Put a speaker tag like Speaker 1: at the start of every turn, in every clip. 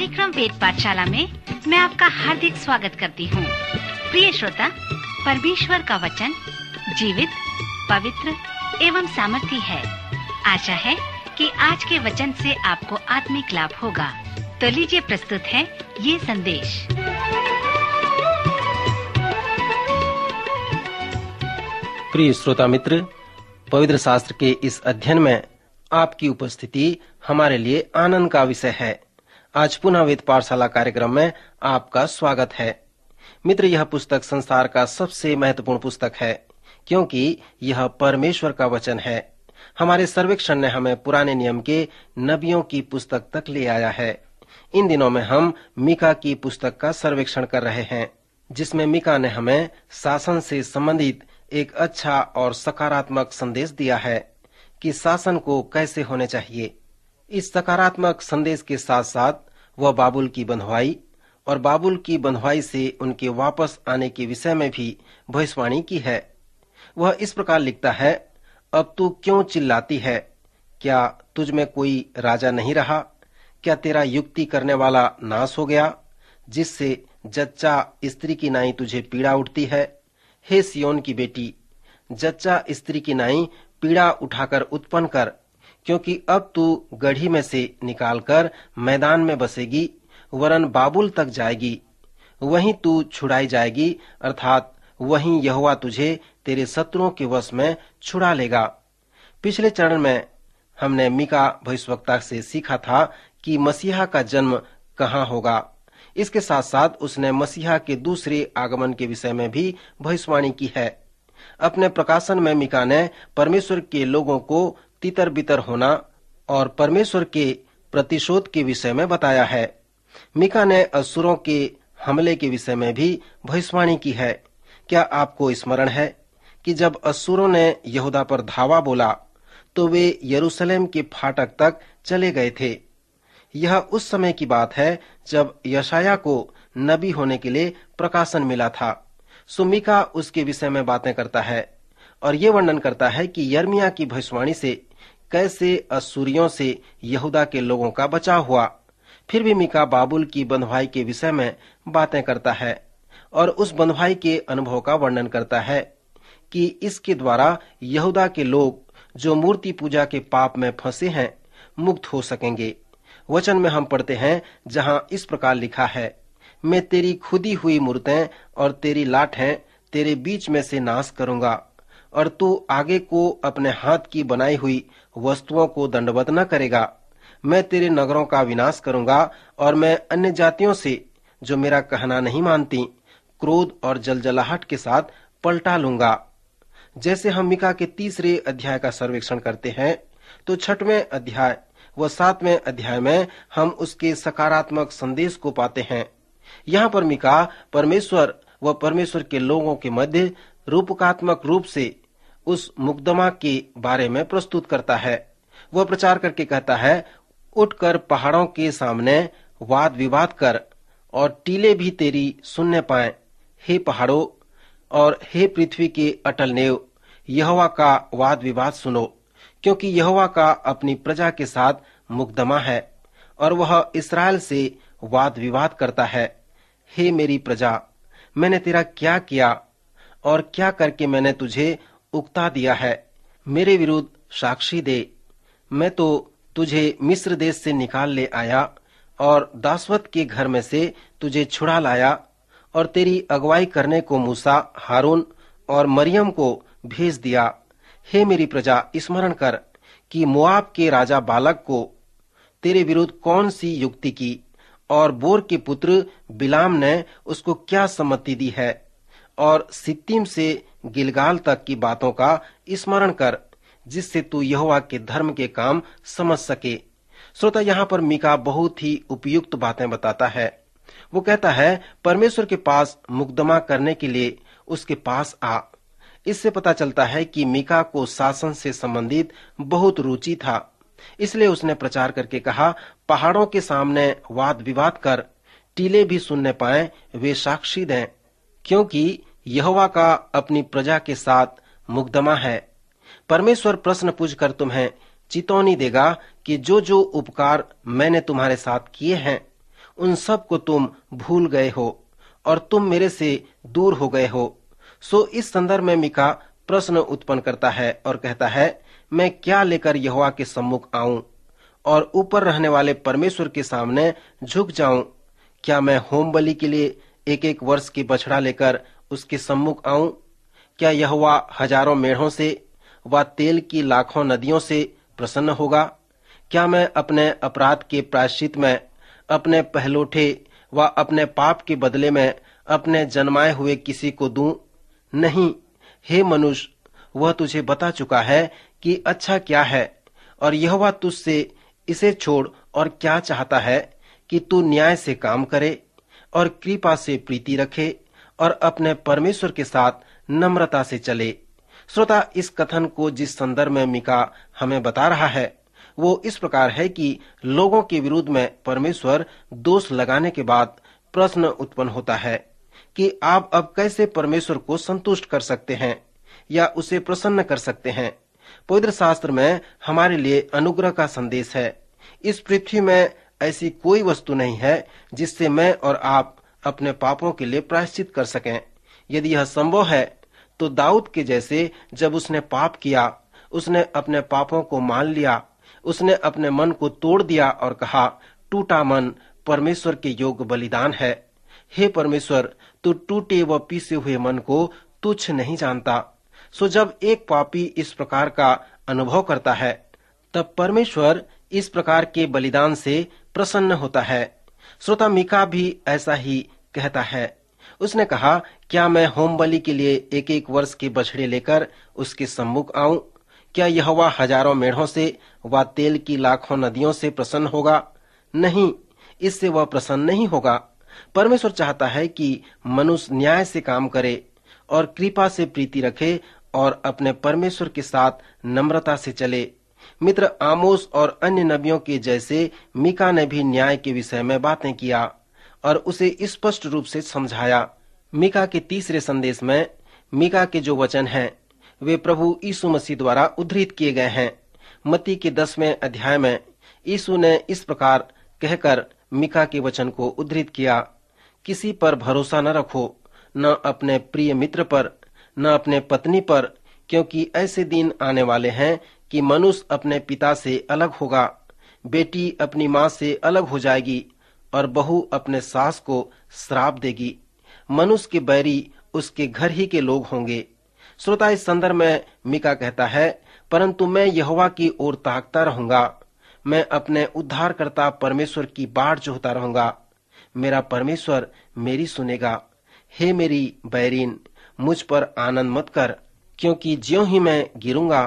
Speaker 1: कार्यक्रम वेद पाठशाला में मैं आपका हार्दिक स्वागत करती हूँ। प्रिय श्रोता, परमेश्वर का वचन जीवित, पवित्र एवं सामर्थी है। आशा है कि आज के वचन से आपको आत्मिक लाभ होगा। तो लीजिए प्रस्तुत है ये संदेश।
Speaker 2: प्रिय श्रोता मित्र, पवित्र शास्त्र के इस अध्ययन में आपकी उपस्थिति हमारे लिए आनंद का विषय है। आज पुनः वेद पाठशाला कार्यक्रम में आपका स्वागत है। मित्र, यह पुस्तक संसार का सबसे महत्वपूर्ण पुस्तक है, क्योंकि यह परमेश्वर का वचन है। हमारे सर्वेक्षण ने हमें पुराने नियम के नबियों की पुस्तक तक ले आया है। इन दिनों में हम मीका की पुस्तक का सर्वेक्षण कर रहे हैं, जिसमें मीका ने हमें शासन से संबंधित एक अच्छा और सकारात्मक संदेश दिया है कि शासन को कैसे होने चाहिए। इस सकारात्मक संदेश के साथ साथ वह बाबुल की बंधुआई और बाबुल की बंधुआई से उनके वापस आने के विषय में भी भविष्यवाणी की है। वह इस प्रकार लिखता है, अब तू क्यों चिल्लाती है? क्या तुझ में कोई राजा नहीं रहा? क्या तेरा युक्ति करने वाला नाश हो गया, जिससे जच्चा स्त्री की नाई तुझे पीड़ा उठती है? हे सियोन की बेटी, जच्चा स्त्री की नाई पीड़ा उठाकर उत्पन्न कर, क्योंकि अब तू गढ़ी में से निकालकर मैदान में बसेगी, वरन बाबुल तक जाएगी। वहीं तू छुड़ाई जाएगी, अर्थात वहीं यहोवा तुझे तेरे शत्रुओं के वश में छुड़ा लेगा। पिछले चरण में हमने मीका भविष्यवक्ता से सीखा था कि मसीहा का जन्म कहाँ होगा। इसके साथ साथ उसने मसीहा के दूसरे आगमन के विषय में भी भविष्यवाणी की है। अपने प्रकाशन में मीका ने परमेश्वर के लोगों को तितर बितर होना और परमेश्वर के प्रतिशोध के विषय में बताया है। मीका ने असुरों के हमले के विषय में भी भविष्यवाणी की है। क्या आपको स्मरण है कि जब असुरों ने यहूदा पर धावा बोला तो वे यरूशलेम के फाटक तक चले गए थे। यह उस समय की बात है जब यशाया को नबी होने के लिए प्रकाशन मिला था। सो मीका उसके विषय में बातें करता है और ये वर्णन करता है कि यर्मिया की भविष्यवाणी से कैसे असुरियों से यहूदा के लोगों का बचाव हुआ। फिर भी मीका बाबुल की बंधुआई के विषय में बातें करता है और उस बंधुआई के अनुभव का वर्णन करता है कि इसके द्वारा यहूदा के लोग जो मूर्ति पूजा के पाप में फंसे हैं मुक्त हो सकेंगे। वचन में हम पढ़ते हैं जहां इस प्रकार लिखा है, मैं तेरी खुदी हुई मूर्तें और तेरी लाठें तेरे बीच में से नाश करूंगा, और तू आगे को अपने हाथ की बनाई हुई वस्तुओं को दंडवत न करेगा। मैं तेरे नगरों का विनाश करूंगा और मैं अन्य जातियों से जो मेरा कहना नहीं मानती क्रोध और जलजलाहट के साथ पलटा लूंगा। जैसे हम मीका के 3 अध्याय का सर्वेक्षण करते हैं तो 6वें अध्याय व 7वें अध्याय में हम उसके सकारात्मक संदेश को पाते हैं। यहाँ पर मीका परमेश्वर व परमेश्वर के लोगों के मध्य रूपकात्मक रूप से उस मुकदमा के बारे में प्रस्तुत करता है। वह प्रचार करके कहता है, उठकर पहाड़ों के सामने वाद विवाद कर और टीले भी तेरी सुनने पाए। हे पहाड़ों और हे पृथ्वी के अटल नेव, यहोवा का वाद विवाद सुनो, क्योंकि यहोवा का अपनी प्रजा के साथ मुकदमा है और वह इस्राएल से वाद विवाद करता है। हे मेरी प्रजा, मैंने तेरा क्या किया और क्या करके मैंने तुझे उकता दिया है? मेरे विरुद्ध साक्षी दे। मैं तो तुझे मिस्र देश से निकाल ले आया और दासवत के घर में से तुझे छुड़ा लाया और तेरी अगुवाई करने को मूसा, हारून और मरियम को भेज दिया। हे मेरी प्रजा, स्मरण कर कि मोआब के राजा बालक को तेरे विरुद्ध कौन सी युक्ति की और बोर के पुत्र बिलाम ने उसको क्या सम्मति दी है, और सित्तीम से गिलगाल तक की बातों का स्मरण कर, जिससे तू यहोवा के धर्म के काम समझ सके। श्रोता, यहाँ पर मीका बहुत ही उपयुक्त बातें बताता है। वो कहता है, परमेश्वर के पास मुकदमा करने के लिए उसके पास आ। इससे पता चलता है कि मीका को शासन से संबंधित बहुत रुचि था। इसलिए उसने प्रचार करके कहा, पहाड़ों के सामने वाद विवाद कर, टीले भी सुनने पाए, वे साक्षी दें, क्योंकि यहोवा का अपनी प्रजा के साथ मुकदमा है। परमेश्वर प्रश्न पूछकर तुम्हें चेतावनी देगा कि जो जो उपकार मैंने तुम्हारे साथ किए हैं उन सब को तुम भूल गए हो और तुम मेरे से दूर हो गए हो। सो इस संदर्भ में मीका प्रश्न उत्पन्न करता है और कहता है, मैं क्या लेकर यहोवा के सम्मुख आऊं और ऊपर रहने वाले परमेश्वर के सामने झुक जाऊं? क्या मैं होम बलि के लिए एक एक वर्ष की बछड़ा लेकर उसके सम्मुख आऊं? क्या यहोवा हजारों मेढ़ों से व तेल की लाखों नदियों से प्रसन्न होगा? क्या मैं अपने अपराध के प्रायश्चित में अपने पहलौठे व अपने पाप के बदले में अपने जन्माए हुए किसी को दूं? नहीं। हे मनुष्य, वह तुझे बता चुका है कि अच्छा क्या है, और यहोवा तुझसे इसे छोड़ और क्या चाहता है कि तू न्याय से काम करे और कृपा से प्रीति रखे और अपने परमेश्वर के साथ नम्रता से चले। श्रोता, इस कथन को जिस संदर्भ में मीका हमें बता रहा है वो इस प्रकार है कि लोगों के विरुद्ध में परमेश्वर दोष लगाने के बाद प्रश्न उत्पन्न होता है कि आप अब कैसे परमेश्वर को संतुष्ट कर सकते हैं या उसे प्रसन्न कर सकते हैं। पवित्र शास्त्र में हमारे लिए अनुग्रह का संदेश है। इस पृथ्वी में ऐसी कोई वस्तु नहीं है जिससे मैं और आप अपने पापों के लिए प्रायश्चित कर सकें। यदि यह संभव है तो दाऊद के जैसे जब उसने पाप किया, उसने अपने पापों को मान लिया, उसने अपने मन को तोड़ दिया और कहा, टूटा मन परमेश्वर के योग्य बलिदान है। हे परमेश्वर, तू टूटे व पीसे हुए मन को तुच्छ नहीं जानता। सो जब एक पापी इस प्रकार का अनुभव करता है तब परमेश्वर इस प्रकार के बलिदान से प्रसन्न होता है। श्रोता, मीका भी ऐसा ही कहता है। उसने कहा, क्या मैं होम बलि के लिए एक एक वर्ष के बछड़े लेकर उसके सम्मुख आऊं? क्या यहोवा हजारों मेढ़ों से व तेल की लाखों नदियों से प्रसन्न होगा? नहीं, इससे वह प्रसन्न नहीं होगा। परमेश्वर चाहता है कि मनुष्य न्याय से काम करे और कृपा से प्रीति रखे और अपने परमेश्वर के साथ नम्रता से चले। मित्र, आमोस और अन्य नबियों के जैसे मीका ने भी न्याय के विषय में बातें किया और उसे स्पष्ट रूप से समझाया। मीका के तीसरे संदेश में मीका के जो वचन हैं वे प्रभु यीशु मसीह द्वारा उद्धृत किए गए हैं। मत्ती के 10वें अध्याय में यीशु ने इस प्रकार कहकर मीका के वचन को उद्धृत किया, किसी पर भरोसा न रखो, न अपने प्रिय मित्र पर, न अपने पत्नी पर, क्योंकि ऐसे दिन आने वाले हैं कि मनुष्य अपने पिता से अलग होगा, बेटी अपनी माँ से अलग हो जाएगी और बहू अपने सास को श्राप देगी। मनुष्य के बैरी उसके घर ही के लोग होंगे। श्रोता, इस संदर्भ में मीका कहता है, परंतु मैं यहोवा की ओर ताकता रहूंगा, मैं अपने उद्धारकर्ता परमेश्वर की बाट जोहता रहूंगा। मेरा परमेश्वर मेरी सुनेगा। हे मेरी बैरीन, मुझ पर आनंद मत कर, क्योंकि ज्यों ही मैं गिरूंगा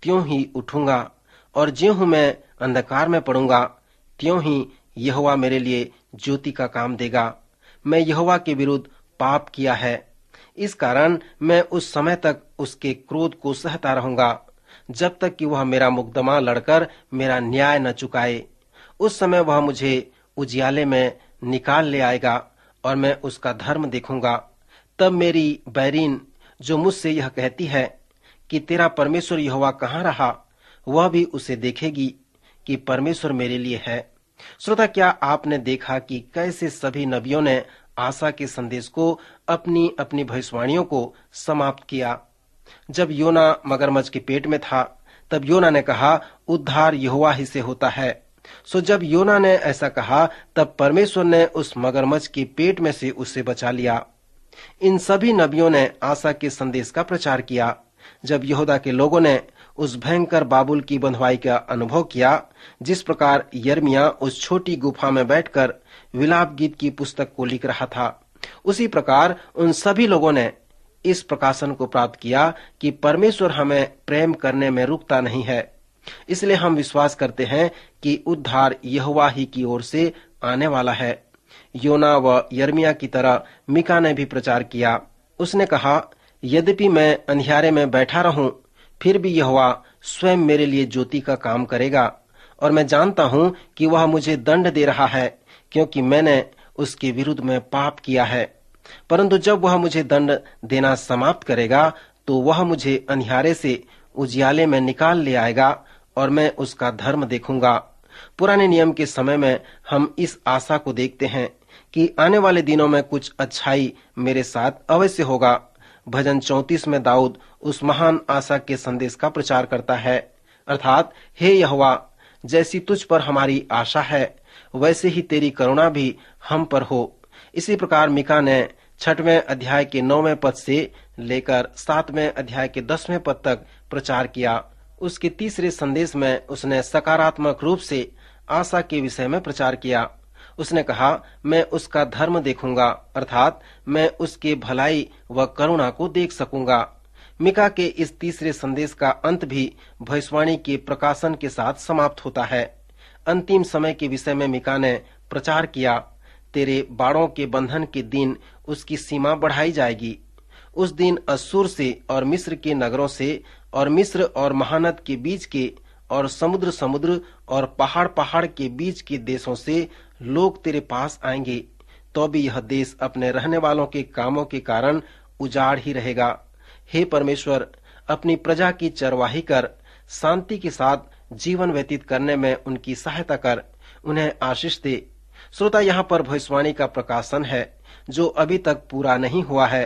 Speaker 2: त्यों ही उठूंगा और ज्यों ही मैं अंधकार में पड़ूंगा त्यों ही यहोवा मेरे लिए ज्योति का काम देगा। मैं यहोवा के विरुद्ध पाप किया है, इस कारण मैं उस समय तक उसके क्रोध को सहता रहूंगा जब तक कि वह मेरा मुकदमा लड़कर मेरा न्याय न चुकाए। उस समय वह मुझे उजियाले में निकाल ले आएगा और मैं उसका धर्म देखूंगा। तब मेरी बैरीन जो मुझसे यह कहती है कि तेरा परमेश्वर यहोवा कहाँ रहा, वह भी उसे देखेगी कि परमेश्वर मेरे लिए है। श्रोता, क्या आपने देखा कि कैसे सभी नबियों ने आशा के संदेश को अपनी अपनी भविष्यवाणियों को समाप्त किया। जब योना मगरमच्छ के पेट में था तब योना ने कहा, उद्धार यहोवा ही से होता है। सो जब योना ने ऐसा कहा तब परमेश्वर ने उस मगरमच्छ के पेट में से उसे बचा लिया। इन सभी नबियों ने आशा के संदेश का प्रचार किया। जब यहूदा के लोगों ने उस भयंकर बाबुल की बंधुआई का अनुभव किया, जिस प्रकार यिर्मयाह उस छोटी गुफा में बैठकर विलाप गीत की पुस्तक को लिख रहा था, उसी प्रकार उन सभी लोगों ने इस प्रकाशन को प्राप्त किया कि परमेश्वर हमें प्रेम करने में रुकता नहीं है। इसलिए हम विश्वास करते हैं कि उद्धार यहोवा ही की ओर से आने वाला है। योना व यिर्मयाह की तरह मीका ने भी प्रचार किया। उसने कहा, यद्यपि मैं अंधियारे में बैठा रहूं, फिर भी यहोवा स्वयं मेरे लिए ज्योति का काम करेगा और मैं जानता हूं कि वह मुझे दंड दे रहा है, क्योंकि मैंने उसके विरुद्ध में पाप किया है। परंतु जब वह मुझे दंड देना समाप्त करेगा तो वह मुझे अंधियारे से उजियाले में निकाल ले आएगा और मैं उसका धर्म देखूंगा। पुराने नियम के समय में हम इस आशा को देखते हैं कि आने वाले दिनों में कुछ अच्छाई मेरे साथ अवश्य होगा। भजन 34 में दाऊद उस महान आशा के संदेश का प्रचार करता है, अर्थात हे यहोवा, जैसी तुझ पर हमारी आशा है वैसे ही तेरी करुणा भी हम पर हो। इसी प्रकार मीका ने 6वें अध्याय के 9वें पद से लेकर 7वें अध्याय के 10वें पद तक प्रचार किया। उसके तीसरे संदेश में उसने सकारात्मक रूप से आशा के विषय में प्रचार किया। उसने कहा, मैं उसका धर्म देखूंगा, अर्थात मैं उसके भलाई व करुणा को देख सकूंगा। मीका के इस तीसरे संदेश का अंत भी भविष्यवाणी के प्रकाशन के साथ समाप्त होता है। अंतिम समय के विषय में मीका ने प्रचार किया, तेरे बाड़ों के बंधन के दिन उसकी सीमा बढ़ाई जाएगी। उस दिन अश्शूर से और मिस्र के नगरों से और मिस्र और महानद के बीच के और समुद्र और पहाड़ के बीच के देशों से लोग तेरे पास आएंगे, तो भी यह देश अपने रहने वालों के कामों के कारण उजाड़ ही रहेगा। हे परमेश्वर, अपनी प्रजा की चरवाही कर, शांति के साथ जीवन व्यतीत करने में उनकी सहायता कर, उन्हें आशीष दे। श्रोता, यहाँ पर भविष्यवाणी का प्रकाशन है जो अभी तक पूरा नहीं हुआ है।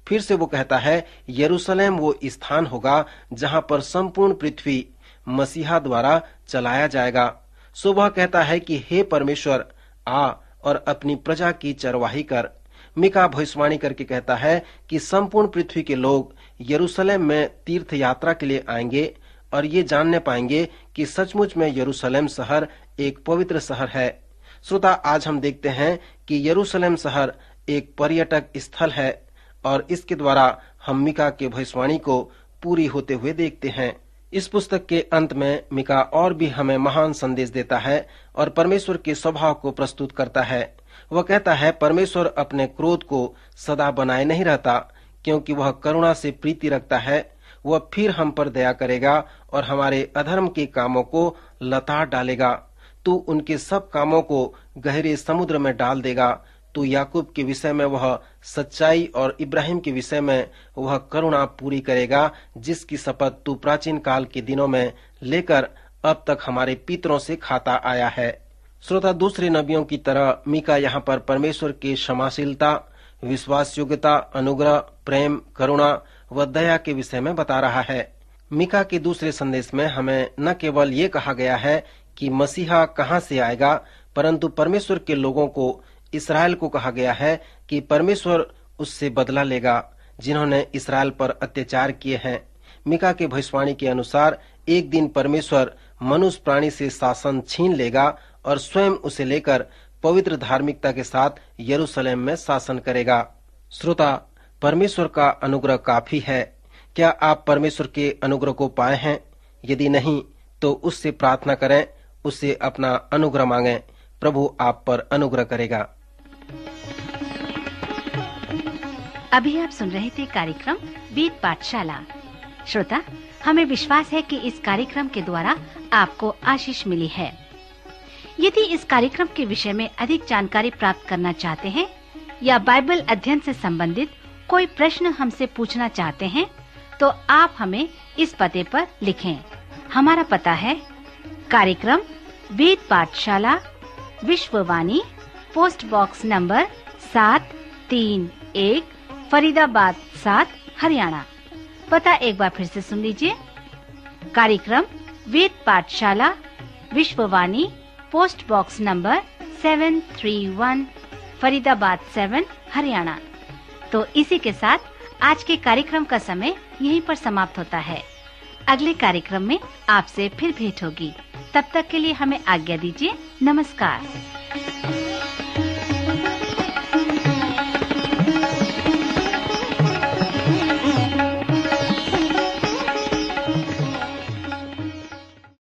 Speaker 2: फिर से वो कहता है, यरूशलेम वो स्थान होगा जहाँ पर संपूर्ण पृथ्वी मसीहा द्वारा चलाया जाएगा। सो वह कहता है कि हे परमेश्वर, आ और अपनी प्रजा की चरवाही कर। मीका भविष्यवाणी करके कहता है कि संपूर्ण पृथ्वी के लोग यरूशलेम में तीर्थ यात्रा के लिए आएंगे और ये जानने पाएंगे कि सचमुच में यरूशलेम शहर एक पवित्र शहर है। श्रोता, आज हम देखते हैं कि यरूशलेम शहर एक पर्यटक स्थल है और इसके द्वारा हम मीका के भविष्यवाणी को पूरी होते हुए देखते हैं। इस पुस्तक के अंत में मीका और भी हमें महान संदेश देता है और परमेश्वर के स्वभाव को प्रस्तुत करता है। वह कहता है, परमेश्वर अपने क्रोध को सदा बनाए नहीं रहता, क्योंकि वह करुणा से प्रीति रखता है। वह फिर हम पर दया करेगा और हमारे अधर्म के कामों को लताड़ डालेगा। तू उनके सब कामों को गहरे समुद्र में डाल देगा। तू याकूब के विषय में वह सच्चाई और इब्राहिम के विषय में वह करुणा पूरी करेगा, जिसकी शपथ तू प्राचीन काल के दिनों में लेकर अब तक हमारे पितरों से खाता आया है। श्रोता, दूसरे नबियों की तरह मीका यहाँ पर परमेश्वर के क्षमाशीलता, विश्वास योग्यता, अनुग्रह, प्रेम, करुणा व दया के विषय में बता रहा है। मीका के दूसरे संदेश में हमें न केवल ये कहा गया है कि मसीहा कहाँ से आएगा, परंतु परमेश्वर के लोगों को, इसराइल को कहा गया है कि परमेश्वर उससे बदला लेगा जिन्होंने इसराइल पर अत्याचार किए हैं। मीका के भविष्यवाणी के अनुसार एक दिन परमेश्वर मनुष्य प्राणी से शासन छीन लेगा और स्वयं उसे लेकर पवित्र धार्मिकता के साथ यरूशलेम में शासन करेगा। श्रोता, परमेश्वर का अनुग्रह काफी है। क्या आप परमेश्वर के अनुग्रह को पाए हैं? यदि नहीं तो उससे प्रार्थना करें, उससे अपना अनुग्रह मांगें। प्रभु आप पर अनुग्रह करेगा।
Speaker 1: अभी आप सुन रहे थे कार्यक्रम वेद पाठशाला। श्रोता, हमें विश्वास है कि इस कार्यक्रम के द्वारा आपको आशीष मिली है। यदि इस कार्यक्रम के विषय में अधिक जानकारी प्राप्त करना चाहते हैं या बाइबल अध्ययन से संबंधित कोई प्रश्न हमसे पूछना चाहते हैं, तो आप हमें इस पते पर लिखें। हमारा पता है कार्यक्रम Ved Pathshala, Vishwavani, post box number 731, Faridabad 7, Haryana. पता एक बार फिर से सुन लीजिए। कार्यक्रम Ved Pathshala, Vishwavani, post box number 731, Faridabad 7, Haryana. तो इसी के साथ आज के कार्यक्रम का समय यहीं पर समाप्त होता है। अगले कार्यक्रम में आपसे फिर भेंट होगी। तब तक के लिए हमें आज्ञा दीजिए। नमस्कार।